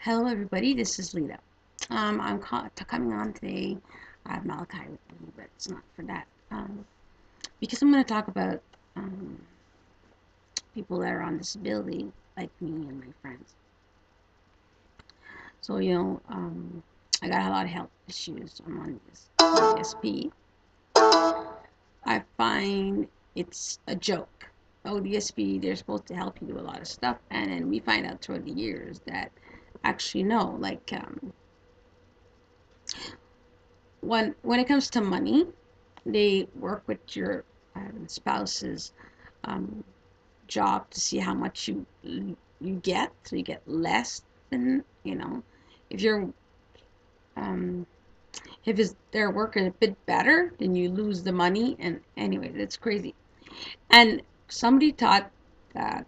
Hello, everybody. This is Lita. I'm coming on today. I have Malachi with me, but it's not for that. Because I'm going to talk about um, people that are on disability, like me and my friends. So, I got a lot of health issues. I'm on this ODSP. I find it's a joke. ODSP, they're supposed to help you do a lot of stuff, and then we find out through the years that actually no, when it comes to money, they work with your spouse's um, job to see how much you get. So you get less than if you're um, if their work is a bit better, then you lose the money. And anyway, that's crazy. And somebody taught that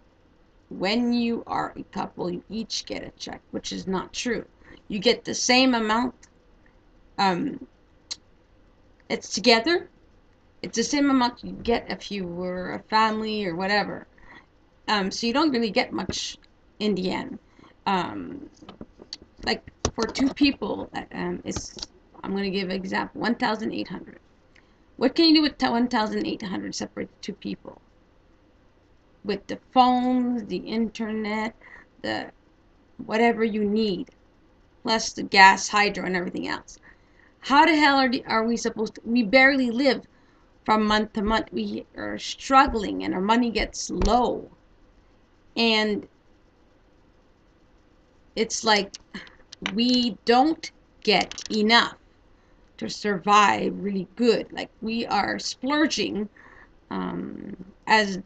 when you are a couple, you each get a check, which is not true. You get the same amount. Um, it's together. It's the same amount you get if you were a family or whatever. So you don't really get much in the end. Um, like for two people, it's I'm going to give an example: 1,800. What can you do with 1,800 separate two people? With the phones, the internet, the whatever you need, plus the gas, hydro, and everything else. How the hell are we supposed to? We barely live from month to month. We are struggling, and our money gets low, and it's like we don't get enough to survive really good. Like we are splurging um, as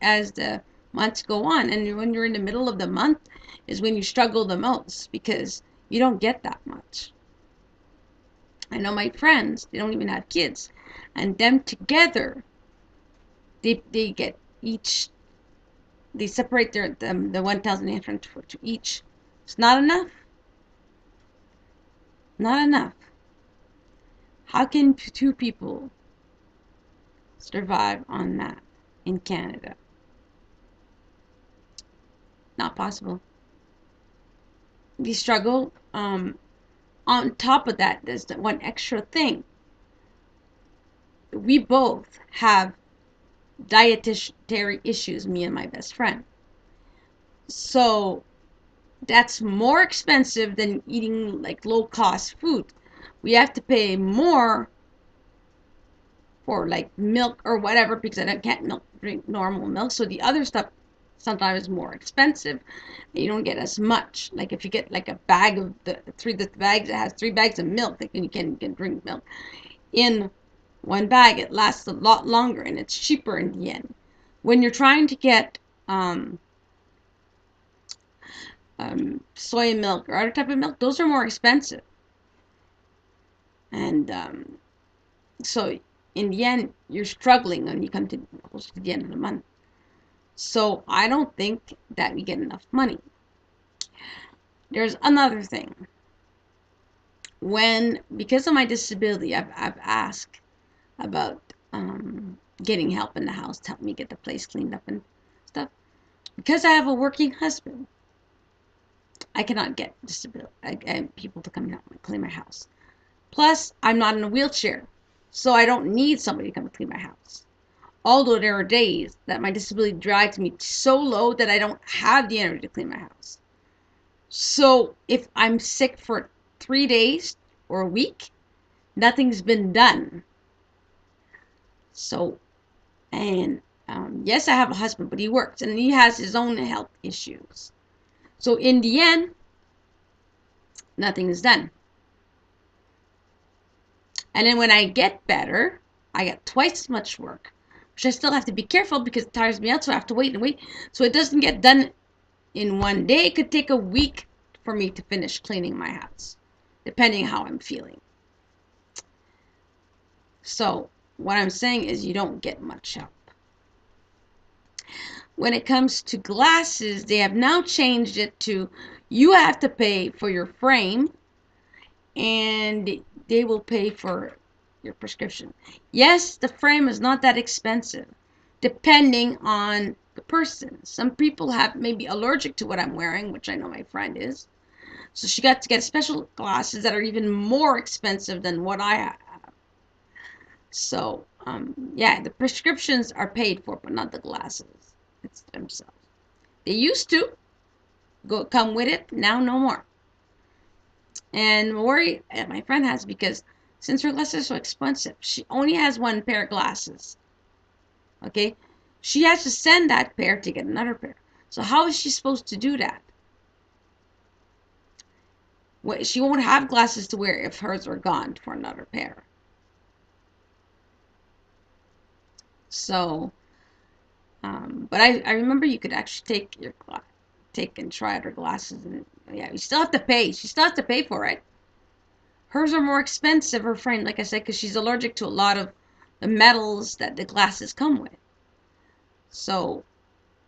as the months go on, and when you're in the middle of the month is when you struggle the most because you don't get that much. I know my friends; they don't even have kids, and them together, they get each they separate the 1,800 to each. It's not enough. Not enough. How can two people survive on that in Canada? Not possible. We struggle. On top of that, there's the one extra thing. We both have dietary issues, me and my best friend. So that's more expensive than eating like low cost food. We have to pay more for like milk or whatever because I can't drink normal milk. So the other stuff sometimes is more expensive. You don't get as much. Like if you get like a bag of the bags that has 3 bags of milk, like you can drink milk in one bag. It lasts a lot longer and it's cheaper in the end. When you're trying to get soy milk or other type of milk, those are more expensive. And so in the end, you're struggling when you come to close to the end of the month. So I don't think that we get enough money. There's another thing. Because of my disability, I've asked about getting help in the house to help me get the place cleaned up and stuff. Because I have a working husband, I cannot get people to come help me clean my house. Plus, I'm not in a wheelchair, so I don't need somebody to come clean my house. Although there are days that my disability drags me so low that I don't have the energy to clean my house. So if I'm sick for 3 days or a week, nothing's been done. So, and yes, I have a husband, but he works and he has his own health issues. So in the end, nothing is done. And then when I get better, I get twice as much work, which I still have to be careful because it tires me out. So I have to wait and wait. So it doesn't get done in one day. It could take a week for me to finish cleaning my house, depending how I'm feeling. So what I'm saying is you don't get much help. When it comes to glasses, they have now changed it to you have to pay for your frame and they will pay for your prescription. Yes, the frame is not that expensive, depending on the person. Some people have maybe allergic to what I'm wearing, which I know my friend is. So she got to get special glasses that are even more expensive than what I have. So, yeah, the prescriptions are paid for, but not the glasses. It's themselves. They used to come with it. Now, no more. And worry my friend has, because since her glasses are so expensive, she only has one pair of glasses. Okay, she has to send that pair to get another pair. So how is she supposed to do that? She won't have glasses to wear if hers are gone for another pair. So, but I remember you could actually take and try out her glasses, and yeah, you still have to pay. She still has to pay for it. Hers are more expensive, her friend, like I said, because she's allergic to a lot of the metals that the glasses come with. So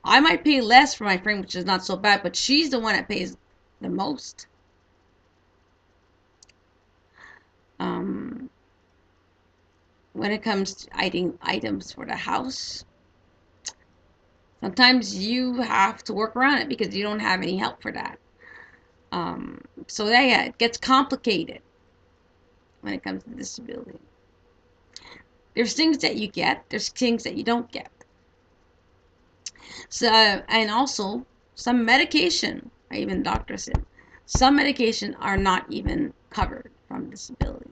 I might pay less for my frame, which is not so bad, but she's the one that pays the most. When it comes to items for the house, sometimes you have to work around it because you don't have any help for that. So yeah, it gets complicated when it comes to disability. There's things that you get, there's things that you don't get. So, and also some medication, even doctors said, some medication are not even covered from disability.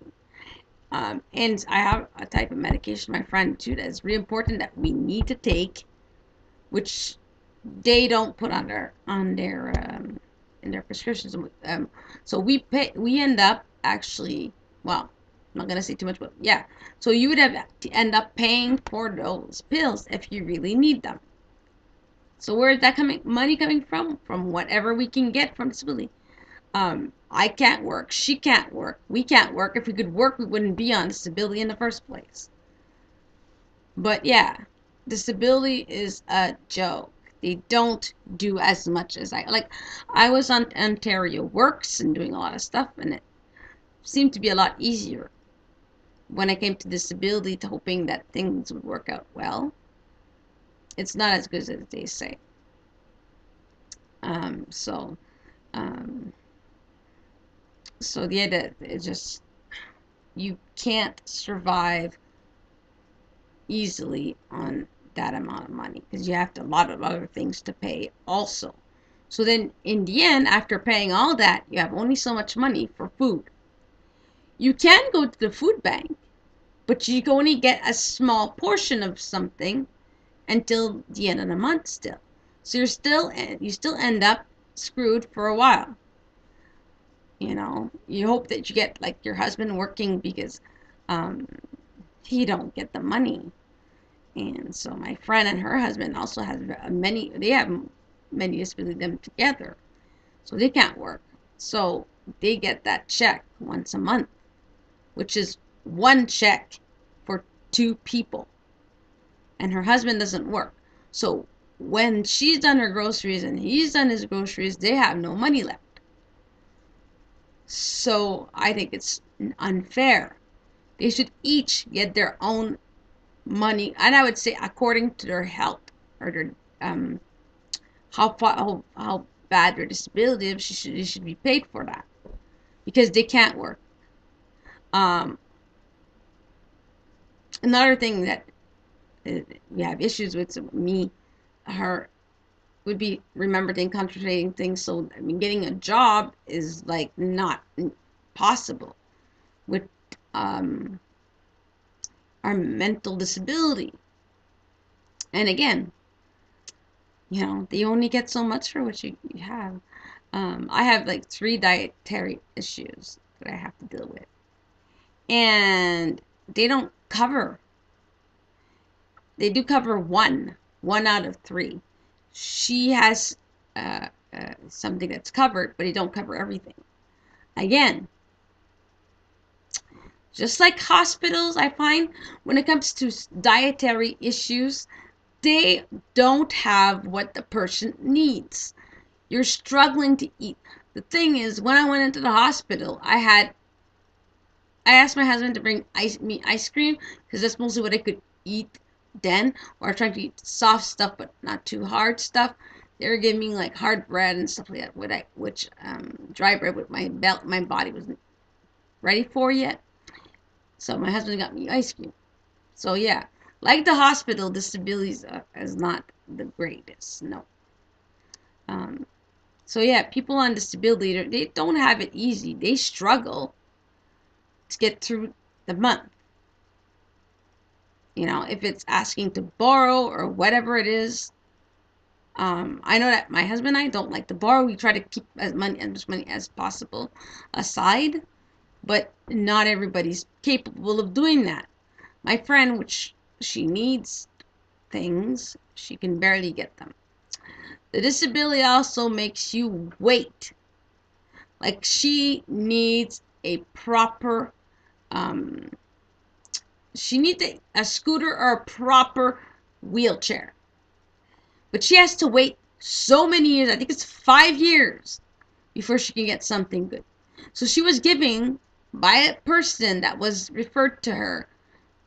And I have a type of medication, my friend too, that is really important that we need to take, which they don't put on their in their prescriptions. So we end up actually, well, I'm not gonna say too much, but yeah. So you would have to end up paying for those pills if you really need them. So where is that money coming from? From whatever we can get from disability. I can't work. She can't work. We can't work. If we could work, we wouldn't be on disability in the first place. But yeah, disability is a joke. They don't do as much as I like. I was on Ontario Works and doing a lot of stuff, and it seemed to be a lot easier when I came to disability, to hoping that things would work out well. It's not as good as they say. Um, so, um, so yeah, that it just, you can't survive easily on that amount of money because you have a lot of other things to pay also. So then in the end, after paying all that, you have only so much money for food. You can go to the food bank, but you can only get a small portion of something until the end of the month still. So you still end up screwed for a while. You hope that you get like your husband working, because um, he don't get the money. And so my friend and her husband also has they have many disabilities, them together. So they can't work. So they get that check once a month, which is one check for two people. And her husband doesn't work. So when she's done her groceries and he's done his groceries, they have no money left. So I think it's unfair. They should each get their own money, and I would say according to their health, or their how bad their disability is. They should be paid for that because they can't work. Um, Another thing that we have issues with, so her would be remembered in contradicting things. So I mean, getting a job is like not possible with our mental disability. And again, they only get so much for what you have. I have like 3 dietary issues that I have to deal with, and they don't cover. They do cover one out of 3. She has something that's covered, but they don't cover everything. Again, just like hospitals, I find when it comes to dietary issues, they don't have what the person needs. You're struggling to eat. The thing is, when I went into the hospital, I asked my husband to bring ice cream because that's mostly what I could eat then, or trying to eat soft stuff but not too hard stuff. They were giving me like hard bread and stuff like that, which dry bread with my body wasn't ready for yet. So my husband got me ice cream. So yeah, like the hospital, disabilities is not the greatest. No. Um, so yeah, people on disability, they don't have it easy. They struggle to get through the month. You know, if it's asking to borrow or whatever it is. I know that my husband and I don't like to borrow. We try to keep as much money as possible aside, but not everybody's capable of doing that. My friend, which she needs things, she can barely get them. The disability also makes you wait. Like she needs a proper, um, she needs a scooter or a proper wheelchair. But she has to wait so many years. I think it's 5 years before she can get something good. So she was giving by a person that was referred to her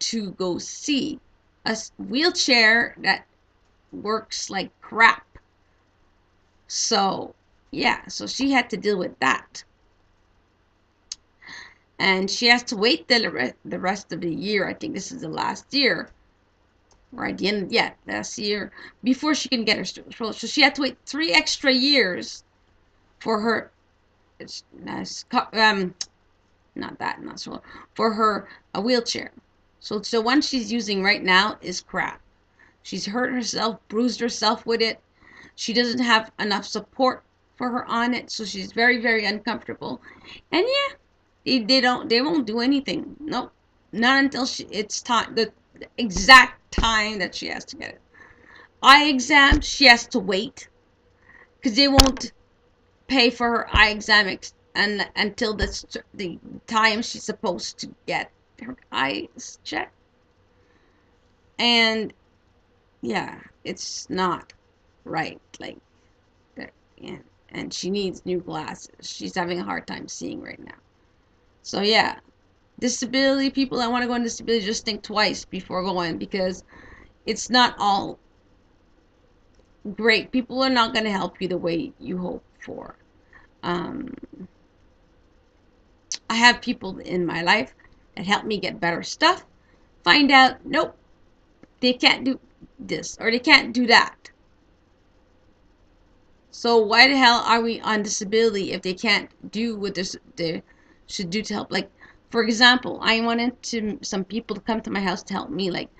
to go see a wheelchair that works like crap. So yeah, so she had to deal with that. And she has to wait the rest of the year. I think this is the last year, or at the end, yeah, last year, before she can get her stroller. So she had to wait 3 extra years for her, not that, not stroller, for her a wheelchair. So the one she's using right now is crap. She's hurt herself, bruised herself with it. She doesn't have enough support for her on it, so she's very, very uncomfortable. And yeah, they won't do anything. Nope, not until it's time, the exact time that she has to get it. Eye exam, she has to wait because they won't pay for her eye exam and until the time she's supposed to get her eyes checked. And yeah, it's not right. Like, yeah, and she needs new glasses. She's having a hard time seeing right now. So yeah, disability people that want to go on disability, just think twice before going, because it's not all great. People are not going to help you the way you hope for. Um, I have people in my life that help me get better stuff. Find out, nope, they can't do this or they can't do that. So why the hell are we on disability if they can't do what they should do to help? Like, for example, I wanted some people to come to my house to help me, like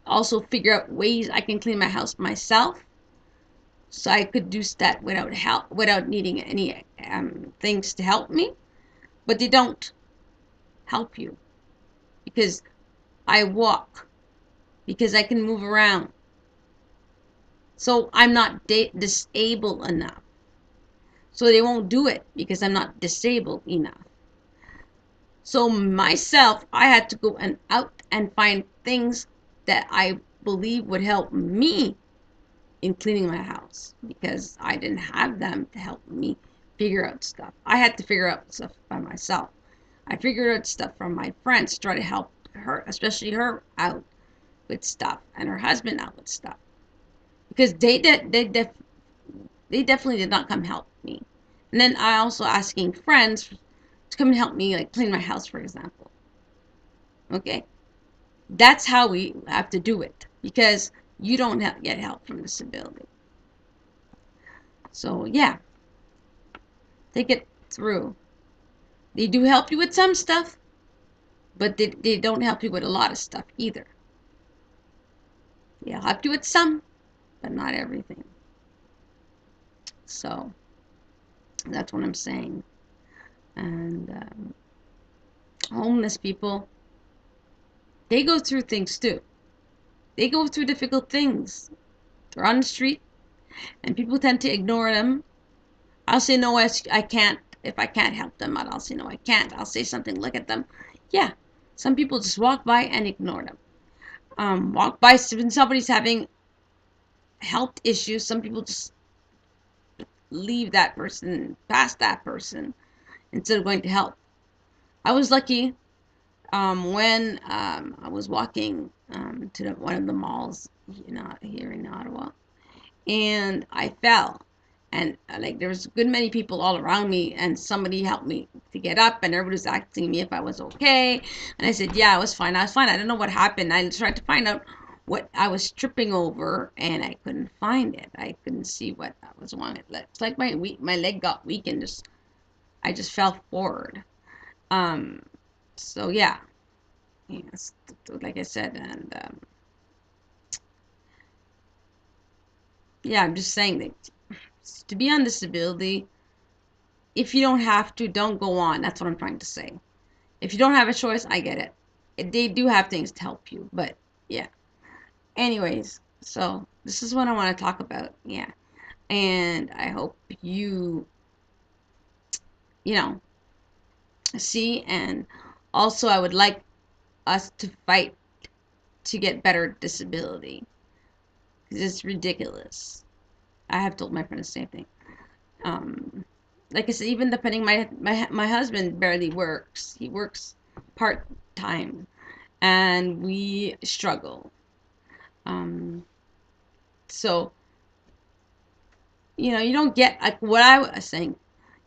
also figure out ways I can clean my house myself, so I could do that without help, without needing any things to help me. But they don't help you because I walk, because I can move around. So I'm not disabled enough. So they won't do it because I'm not disabled enough. So myself, I had to go out and find things that I believe would help me in cleaning my house because I didn't have them to help me figure out stuff. I had to figure out stuff by myself. I figured out stuff from my friends to try to help her, especially her, out with stuff and her husband out with stuff because they definitely did not come help me. And then I also asking friends to come and help me, like clean my house, for example. Okay, that's how we have to do it because you don't get help from disability. So yeah, think it through. They do help you with some stuff, but they don't help you with a lot of stuff either. They'll help you with some, but not everything. So that's what I'm saying. And homeless people, they go through things too. They go through difficult things. They're on the street, and people tend to ignore them. I'll say no, I can't. If I can't help them out, I'll say no, I can't. I'll say something, look at them. Yeah, some people just walk by and ignore them. Walk by when somebody's having health issues. Some people just leave that person, past that person, instead of going to help. I was lucky when I was walking to one of the malls, here in Ottawa, and I fell. And like there was a good many people all around me, and somebody helped me to get up, and everybody was asking me if I was okay, and I said, yeah, I was fine. I was fine. I don't know what happened. I tried to find out what I was tripping over, and I couldn't find it. I couldn't see what I was wrong. It's like my leg got weak, and I just fell forward. Um, so yeah, yes, like I said, and yeah, I'm just saying that to be on disability, if you don't have to, don't go on. That's what I'm trying to say. If you don't have a choice, I get it. They do have things to help you, but yeah. Anyways, so this is what I want to talk about. Yeah. And I hope you know, see. And also, I would like us to fight to get better disability because it's ridiculous. I have told my friend the same thing. Like I said, even depending, my husband barely works. He works part time, and we struggle. Um, so you don't get like what I was saying.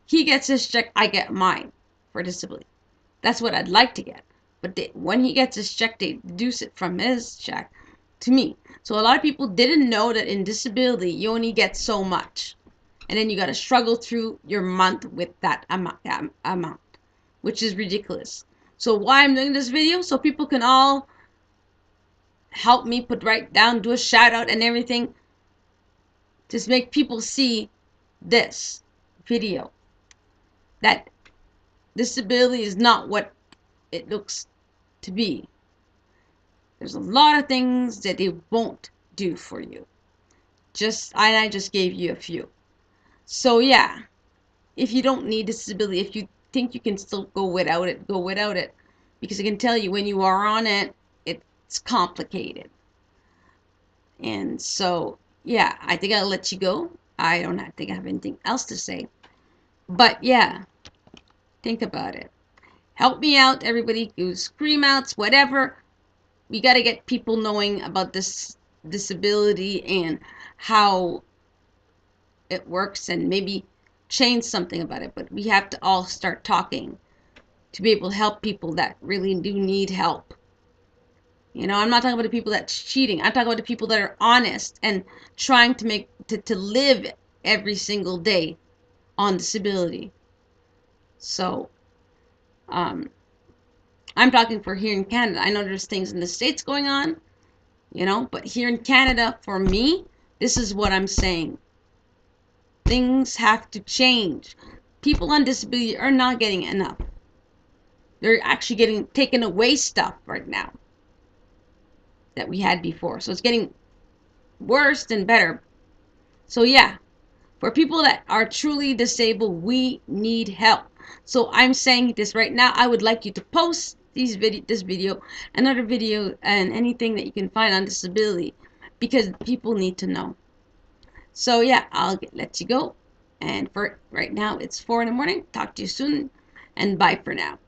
He gets his check, I get mine for disability. That's what I'd like to get. But when he gets his check, they deduce it from his check to me. So a lot of people didn't know that in disability you only get so much, and then you got to struggle through your month with that amount, which is ridiculous. So why I'm doing this video, so people can all help me put right down, do a shout out and everything. Just make people see this video, that disability is not what it looks to be. There's a lot of things that it won't do for you. I just gave you a few. So yeah, if you don't need disability, if you think you can still go without it, go without it. Because I can tell you when you are on it, it's complicated. And so yeah, I think I'll let you go. I don't think I have anything else to say. But yeah, think about it. Help me out, everybody. Do scream outs, whatever. We got to get people knowing about this disability and how it works, and maybe change something about it. But we have to all start talking to be able to help people that really do need help. I'm not talking about the people that's cheating. I'm talking about the people that are honest and trying to to live every single day on disability. So um, I'm talking for here in Canada. I know there's things in the States going on, but here in Canada, for me, this is what I'm saying. Things have to change. People on disability are not getting enough. They're actually getting taken away stuff right now that we had before. So it's getting worse than better. So yeah, for people that are truly disabled, we need help. So I'm saying this right now. I would like you to post this video, another video, and anything that you can find on disability, because people need to know. So yeah, let you go. And for right now, it's 4 in the morning. Talk to you soon, and bye for now.